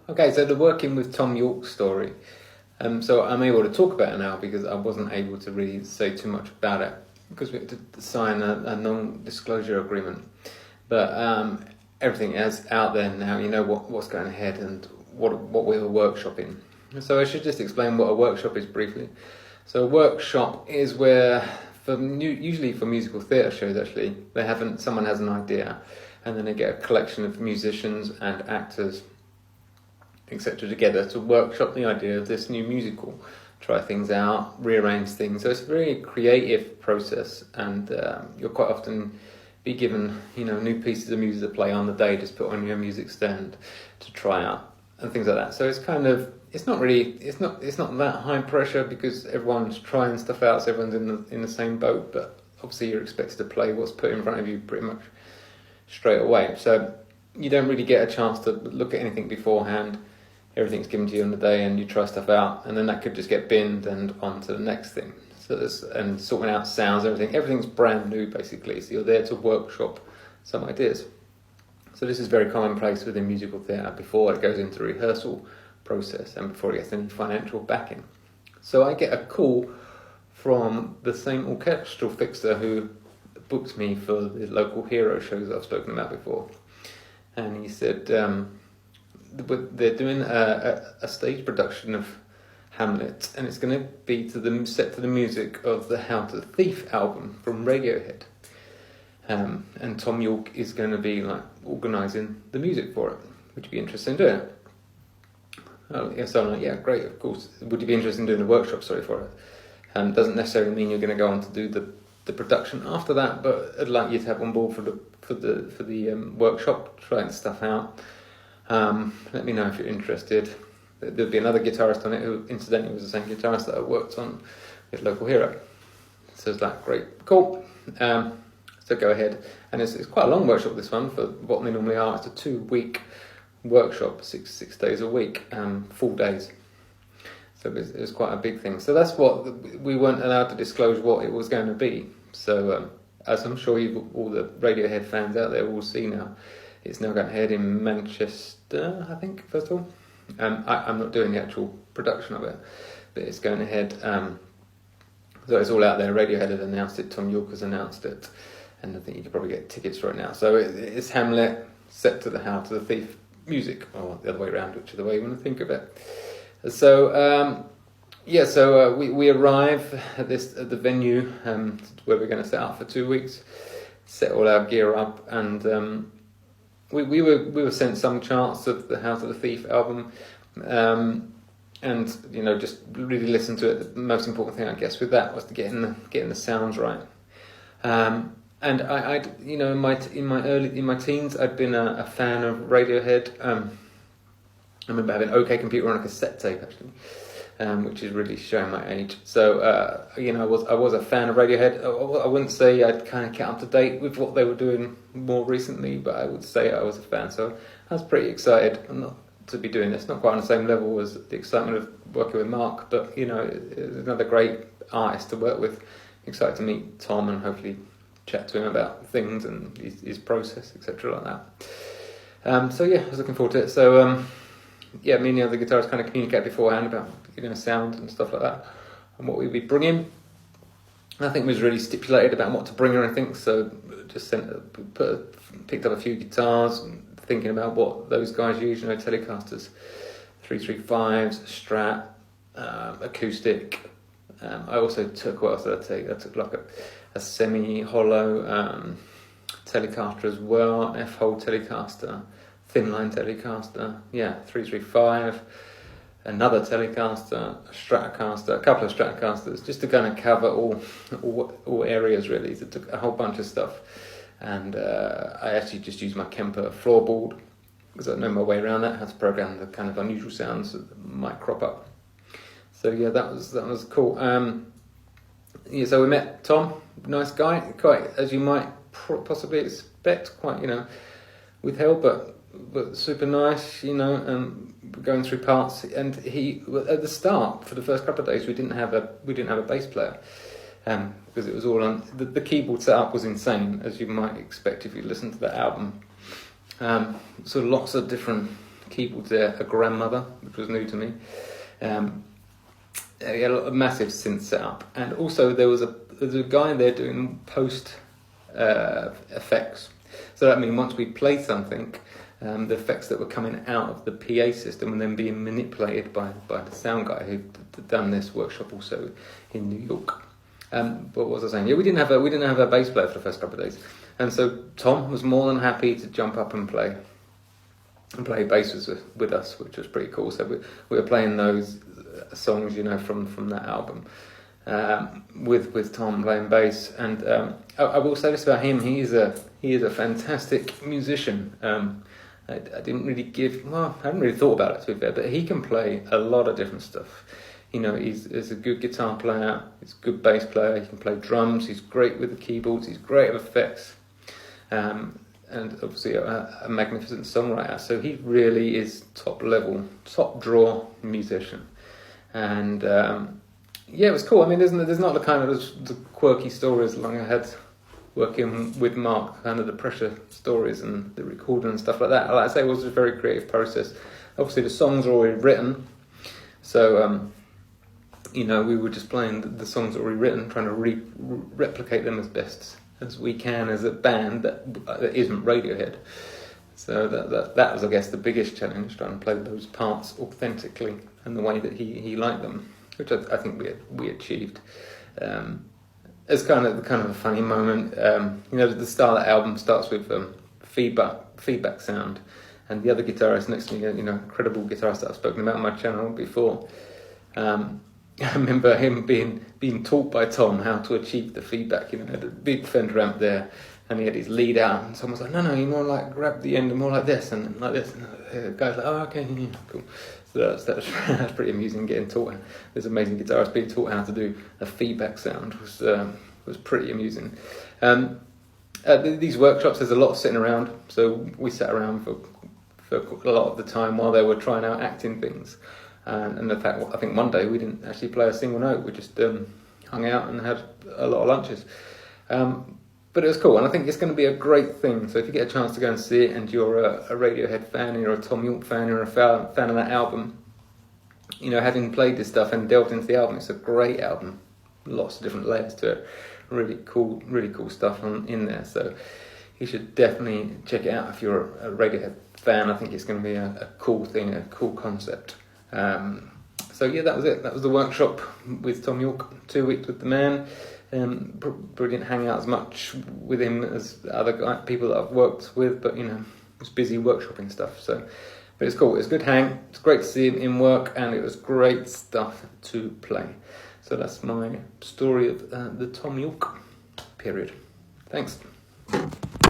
Okay, so the working with Tom York story. So I'm able to talk about it now because I wasn't able to really say too much about it because we had to sign a non-disclosure agreement. But everything is out there now. You know what's going ahead and what we were workshopping. So I should just explain what a workshop is briefly. So a workshop is where, usually for musical theatre shows actually, someone has an idea and then they get a collection of musicians and actors, etc. together to workshop the idea of this new musical, try things out, rearrange things. So it's a very creative process, and you'll quite often be given, new pieces of music to play on the day, just put on your music stand to try out and things like that. So it's it's not that high pressure because everyone's trying stuff out, so everyone's in the same boat. But obviously you're expected to play what's put in front of you pretty much straight away. So you don't really get a chance to look at anything beforehand. Everything's given to you on the day, and you try stuff out, and then that could just get binned and on to the next thing. So and sorting out sounds, everything's brand new basically. So you're there to workshop some ideas. So this is very commonplace within musical theatre before it goes into rehearsal process and before it gets any financial backing. So I get a call from the same orchestral fixer who booked me for the local hero shows I've spoken about before, and he said they're doing a stage production of Hamlet, and it's going to be set to the music of the How to the Thief album from Radiohead. And Tom York is going to be organising the music for it. Would you be interested in doing it? Oh, yeah, so I'm like, yeah, great, of course. Would you be interested in doing a workshop for it? Doesn't necessarily mean you're going to go on to do the production after that, but I'd like you to have on board for the workshop, trying stuff out. Let me know if you're interested. There'll be another guitarist on it who incidentally was the same guitarist that I worked on with Local Hero. So it's great, cool. So go ahead, and it's quite a long workshop, this one, for what they normally are. It's a 2-week workshop, six days a week, full days. So it was quite a big thing. So that's what we weren't allowed to disclose what it was going to be. So as I'm sure all the Radiohead fans out there will see now, it's now going ahead in Manchester, I think, first of all. I'm not doing the actual production of it, but it's going ahead. So it's all out there. Radiohead had announced it, Tom York has announced it, and I think you could probably get tickets for it now. So it's Hamlet set to the How to the Thief music, or the other way around, whichever way you want to think of it. So we arrive at the venue where we're going to set up for 2 weeks, set all our gear up, and we were sent some charts of the How to the Thief album, and just really listen to it. The most important thing, I guess, with that was to getting the sounds right. And I'd in my teens, I'd been a fan of Radiohead. I remember having OK Computer on a cassette tape actually, which is really showing my age. So I was a fan of Radiohead. I wouldn't say I'd kind of kept up to date with what they were doing more recently, but I would say I was a fan. So I was pretty excited to be doing this. Not quite on the same level as the excitement of working with Mark, but it's another great artist to work with. Excited to meet Tom and hopefully chat to him about things and his process, etc. like that. So I was looking forward to it. So me and the other guitarists kind of communicate beforehand about sound and stuff like that and what we'd be bringing. Nothing was really stipulated about what to bring or anything, so just picked up a few guitars, thinking about what those guys use, Telecasters, 335s, Strat, acoustic. I also took, what else did I take? I took a semi-hollow Telecaster as well, an F-hole Telecaster, thin line Telecaster, 335, another Telecaster, a Stratocaster, a couple of Stratocasters, just to kind of cover all areas really. So I took a whole bunch of stuff, and I actually just used my Kemper floorboard because I know my way around that, how to program the kind of unusual sounds that might crop up. So that was cool. So we met Tom, nice guy, quite as you might possibly expect, quite withheld, but super nice, going through parts. And he, at the start, for the first couple of days, we didn't have a bass player, because it was all on the keyboard setup was insane, as you might expect if you listen to that album. So lots of different keyboards there, a grandmother, which was new to me. He had a massive synth setup, and also there was a guy there doing post effects. So that means once we played something, the effects that were coming out of the PA system and then being manipulated by the sound guy who'd done this workshop also in New York. But what was I saying? Yeah, we didn't have a bass player for the first couple of days, and so Tom was more than happy to jump up and play bass with us, which was pretty cool. So we were playing those songs, from that album, with Tom playing bass. And I will say this about him: he is a fantastic musician. I didn't really I hadn't really thought about it, to be fair, but he can play a lot of different stuff. He's a good guitar player, he's a good bass player, he can play drums, he's great with the keyboards, he's great with effects, and obviously a magnificent songwriter. So he really is top level, top draw musician. And it was cool. I mean, there's not the kind of the quirky stories like I had working with Mark, kind of the pressure stories and the recording and stuff like that. Like I say, it was a very creative process. Obviously, the songs are already written, so we were just playing the songs already written, trying to replicate them as best as we can as a band that isn't Radiohead. So that was, I guess, the biggest challenge, trying to play those parts authentically and the way that he liked them, which I think we achieved. It's kind of a funny moment. The start of the album starts with feedback sound, and the other guitarist next to me, incredible guitarist that I've spoken about on my channel before. I remember him being taught by Tom how to achieve the feedback. He had a big Fender amp there, and he had his lead out, and someone was like, no, you more like grab the end and more like this, and like this. And the guy's like, oh, okay, yeah, cool. So that's pretty amusing, getting taught. This amazing guitarist being taught how to do a feedback sound was pretty amusing. These workshops, there's a lot of sitting around, so we sat around for a lot of the time while they were trying out acting things. And in fact, I think one day we didn't actually play a single note. We just hung out and had a lot of lunches. But it was cool, and I think it's going to be a great thing. So if you get a chance to go and see it, and you're a Radiohead fan, you're a Tom York fan, you're a fan of that album, having played this stuff and delved into the album, it's a great album. Lots of different layers to it. Really cool stuff in there. So you should definitely check it out if you're a Radiohead fan. I think it's going to be a cool thing, a cool concept. So yeah, that was it. That was the workshop with Tom York. 2 weeks with the man. Brilliant hang out as much with him as other people that I've worked with, but was busy workshopping stuff. So, but it's cool. It's a good hang. It's great to see him in work, and it was great stuff to play. So that's my story of the Tom York period. Thanks.